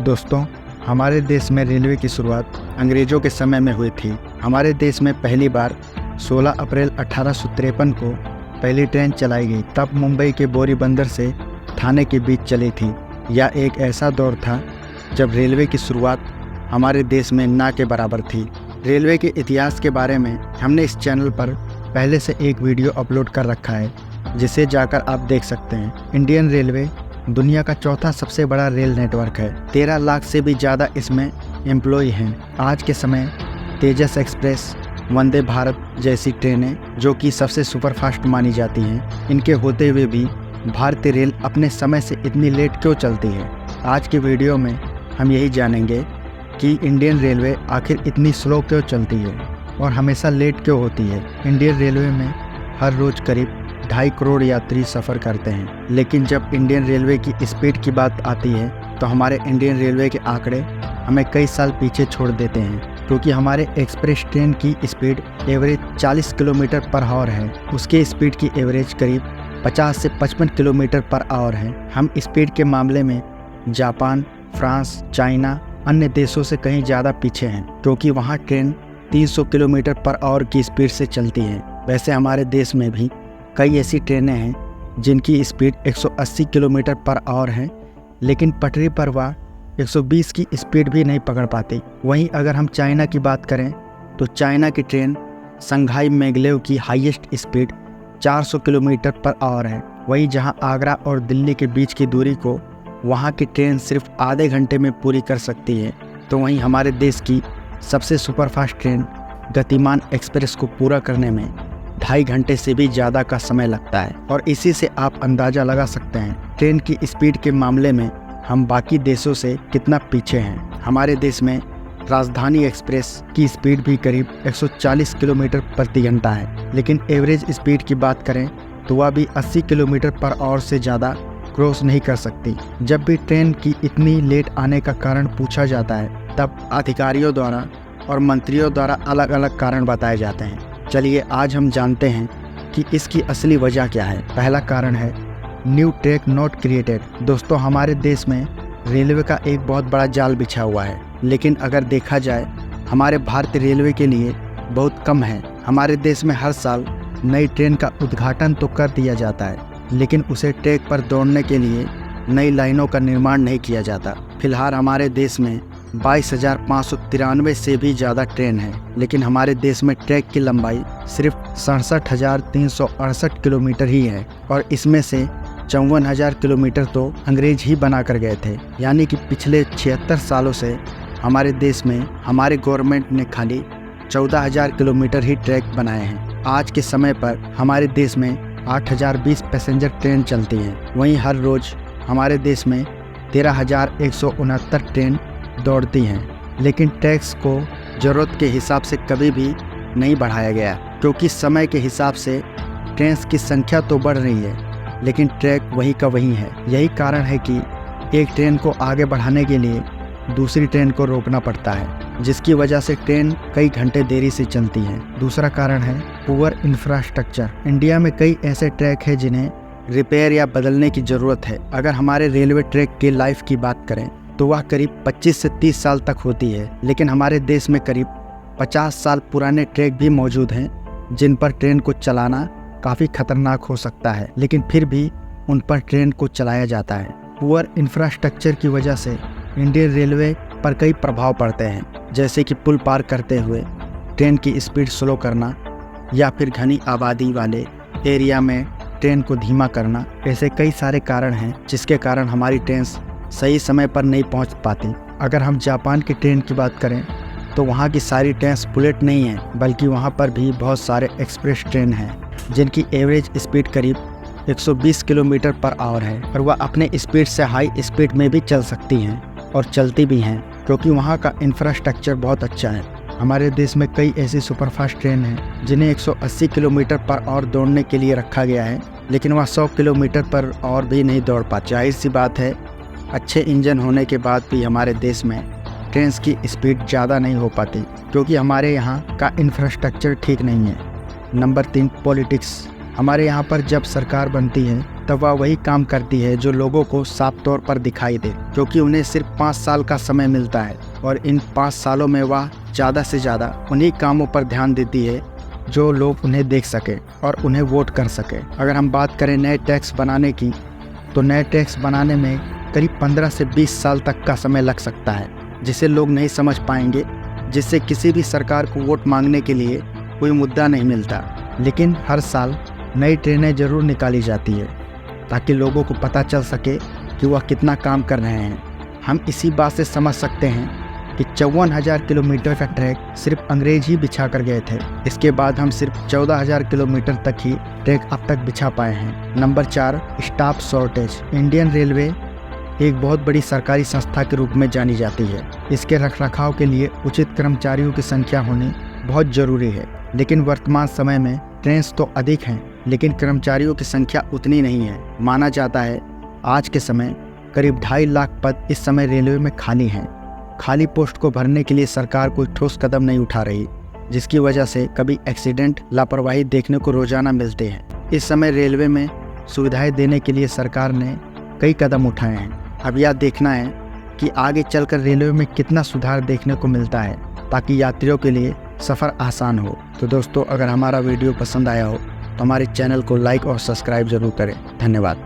दोस्तों, हमारे देश में रेलवे की शुरुआत अंग्रेज़ों के समय में हुई थी। हमारे देश में पहली बार 16 अप्रैल 1853 को पहली ट्रेन चलाई गई। तब मुंबई के बोरीबंदर से ठाणे के बीच चली थी। यह एक ऐसा दौर था जब रेलवे की शुरुआत हमारे देश में ना के बराबर थी। रेलवे के इतिहास के बारे में हमने इस चैनल पर पहले से एक वीडियो अपलोड कर रखा है, जिसे जाकर आप देख सकते हैं। इंडियन रेलवे दुनिया का चौथा सबसे बड़ा रेल नेटवर्क है। 13 लाख से भी ज़्यादा इसमें एम्प्लॉय हैं। आज के समय तेजस एक्सप्रेस, वंदे भारत जैसी ट्रेनें, जो कि सबसे सुपरफास्ट मानी जाती हैं, इनके होते हुए भी भारतीय रेल अपने समय से इतनी लेट क्यों चलती है। आज की वीडियो में हम यही जानेंगे कि इंडियन रेलवे आखिर इतनी स्लो क्यों चलती है और हमेशा लेट क्यों होती है। इंडियन रेलवे में हर रोज़ करीब 2.5 करोड़ यात्री सफ़र करते हैं, लेकिन जब इंडियन रेलवे की स्पीड की बात आती है तो हमारे इंडियन रेलवे के आंकड़े हमें कई साल पीछे छोड़ देते हैं, क्योंकि हमारे एक्सप्रेस ट्रेन की speed average 40 kilometre per hour है। उसके स्पीड की एवरेज करीब 50 से 55 किलोमीटर पर आवर है। हम स्पीड के मामले में जापान, फ्रांस, चाइना, अन्य देशों से कहीं ज़्यादा पीछे हैं, क्योंकि वहाँ ट्रेन 300 किलोमीटर पर आवर की स्पीड से चलती है। वैसे हमारे देश में भी कई ऐसी ट्रेनें हैं जिनकी स्पीड 180 किलोमीटर पर आवर है, लेकिन पटरी पर वह 120 की स्पीड भी नहीं पकड़ पाती। वहीं अगर हम चाइना की बात करें तो चाइना की ट्रेन शंघाई मैगलेव की highest speed 400 kilometre per hour है। वहीं जहां आगरा और दिल्ली के बीच की दूरी को वहां की ट्रेन सिर्फ आधे घंटे में पूरी कर सकती है, तो वहीं हमारे देश की सबसे सुपरफास्ट ट्रेन गतिमान एक्सप्रेस को पूरा करने में 2.5 घंटे से भी ज़्यादा का समय लगता है। और इसी से आप अंदाज़ा लगा सकते हैं ट्रेन की स्पीड के मामले में हम बाकी देशों से कितना पीछे हैं। हमारे देश में राजधानी एक्सप्रेस की स्पीड भी करीब 140 किलोमीटर प्रति घंटा है, लेकिन एवरेज स्पीड की बात करें तो वह भी 80 किलोमीटर पर आवर से ज़्यादा क्रॉस नहीं कर सकती। जब भी ट्रेन की इतनी लेट आने का कारण पूछा जाता है, तब अधिकारियों द्वारा और मंत्रियों द्वारा अलग अलग कारण बताए जाते हैं। चलिए आज हम जानते हैं कि इसकी असली वजह क्या है। पहला कारण है न्यू ट्रैक नॉट क्रिएटेड। दोस्तों, हमारे देश में रेलवे का एक बहुत बड़ा जाल बिछा हुआ है, लेकिन अगर देखा जाए हमारे भारतीय रेलवे के लिए बहुत कम है। हमारे देश में हर साल नई ट्रेन का उद्घाटन तो कर दिया जाता है, लेकिन उसे ट्रैक पर दौड़ने के लिए नई लाइनों का निर्माण नहीं किया जाता। फिलहाल हमारे देश में 22,593 से भी ज़्यादा ट्रेन है, लेकिन हमारे देश में ट्रैक की लंबाई सिर्फ 67,368 किलोमीटर ही है, और इसमें से 54,000 किलोमीटर तो अंग्रेज ही बना कर गए थे। यानी कि पिछले 76 सालों से हमारे देश में हमारे गवर्नमेंट ने खाली 14,000 किलोमीटर ही ट्रैक बनाए हैं। आज के समय पर हमारे देश में 8,020 पैसेंजर ट्रेन चलती हैं। वहीं हर रोज़ हमारे देश में 13,169 ट्रेन दौड़ती हैं, लेकिन ट्रैक्स को ज़रूरत के हिसाब से कभी भी नहीं बढ़ाया गया, क्योंकि समय के हिसाब से ट्रेन्स की संख्या तो बढ़ रही है, लेकिन ट्रैक वही का वही है। यही कारण है कि एक ट्रेन को आगे बढ़ाने के लिए दूसरी ट्रेन को रोकना पड़ता है, जिसकी वजह से ट्रेन कई घंटे देरी से चलती है। दूसरा कारण है पुअर इंफ्रास्ट्रक्चर। इंडिया में कई ऐसे ट्रैक हैं जिन्हें रिपेयर या बदलने की ज़रूरत है। अगर हमारे रेलवे ट्रैक की लाइफ की बात करें तो वह करीब 25 से 30 साल तक होती है, लेकिन हमारे देश में करीब 50 साल पुराने ट्रैक भी मौजूद हैं, जिन पर ट्रेन को चलाना काफ़ी खतरनाक हो सकता है, लेकिन फिर भी उन पर ट्रेन को चलाया जाता है। पुअर इंफ्रास्ट्रक्चर की वजह से इंडियन रेलवे पर कई प्रभाव पड़ते हैं, जैसे कि पुल पार करते हुए ट्रेन की स्पीड स्लो करना, या फिर घनी आबादी वाले एरिया में ट्रेन को धीमा करना। ऐसे कई सारे कारण हैं जिसके कारण हमारी ट्रेन सही समय पर नहीं पहुंच पाती। अगर हम जापान की ट्रेन की बात करें तो वहां की सारी ट्रेन बुलेट नहीं हैं, बल्कि वहां पर भी बहुत सारे एक्सप्रेस ट्रेन हैं, जिनकी एवरेज स्पीड करीब 120 किलोमीटर पर आवर है, और वह अपने स्पीड से हाई स्पीड में भी चल सकती हैं और चलती भी हैं, क्योंकि वहाँ का इंफ्रास्ट्रक्चर बहुत अच्छा है। हमारे देश में कई ऐसी सुपरफास्ट ट्रेन हैं जिन्हें 180 किलोमीटर पर आवर दौड़ने के लिए रखा गया है, लेकिन वह 100 किलोमीटर पर आवर भी नहीं दौड़ पाती। जाहिर सी बात है, अच्छे इंजन होने के बाद भी हमारे देश में ट्रेन की स्पीड ज़्यादा नहीं हो पाती, क्योंकि हमारे यहाँ का इंफ्रास्ट्रक्चर ठीक नहीं है। Number 3, politics. हमारे यहाँ पर जब सरकार बनती है तब वह वही काम करती है जो लोगों को साफ तौर पर दिखाई दे, क्योंकि उन्हें सिर्फ 5 साल का समय मिलता है और इन 5 सालों में वह ज़्यादा से ज़्यादा उन्हीं कामों पर ध्यान देती है जो लोग उन्हें देख सके और उन्हें वोट कर सके। अगर हम बात करें नए टैक्स बनाने की, तो नए टैक्स बनाने में करीब 15 से 20 साल तक का समय लग सकता है, जिसे लोग नहीं समझ पाएंगे, जिससे किसी भी सरकार को वोट मांगने के लिए कोई मुद्दा नहीं मिलता। लेकिन हर साल नई ट्रेनें ज़रूर निकाली जाती है ताकि लोगों को पता चल सके कि वह कितना काम कर रहे हैं। हम इसी बात से समझ सकते हैं कि 54,000 किलोमीटर का ट्रैक सिर्फ अंग्रेज ही बिछा कर गए थे। इसके बाद हम सिर्फ 14,000 किलोमीटर तक ही ट्रैक अब तक बिछा पाए हैं। Number 4, staff shortage. Indian railway एक बहुत बड़ी सरकारी संस्था के रूप में जानी जाती है। इसके रखरखाव के लिए उचित कर्मचारियों की संख्या होनी बहुत ज़रूरी है, लेकिन वर्तमान समय में ट्रेन तो अधिक हैं, लेकिन कर्मचारियों की संख्या उतनी नहीं है। माना जाता है आज के समय करीब 2.5 लाख पद इस समय रेलवे में खाली हैं। खाली पोस्ट को भरने के लिए सरकार कोई ठोस कदम नहीं उठा रही, जिसकी वजह से कभी एक्सीडेंट, लापरवाही देखने को रोजाना मिलते हैं। इस समय रेलवे में सुविधाएं देने के लिए सरकार ने कई कदम उठाए हैं। अब यह देखना है कि आगे चलकर रेलवे में कितना सुधार देखने को मिलता है, ताकि यात्रियों के लिए सफ़र आसान हो। तो दोस्तों, अगर हमारा वीडियो पसंद आया हो तो हमारे चैनल को लाइक और सब्सक्राइब ज़रूर करें। धन्यवाद।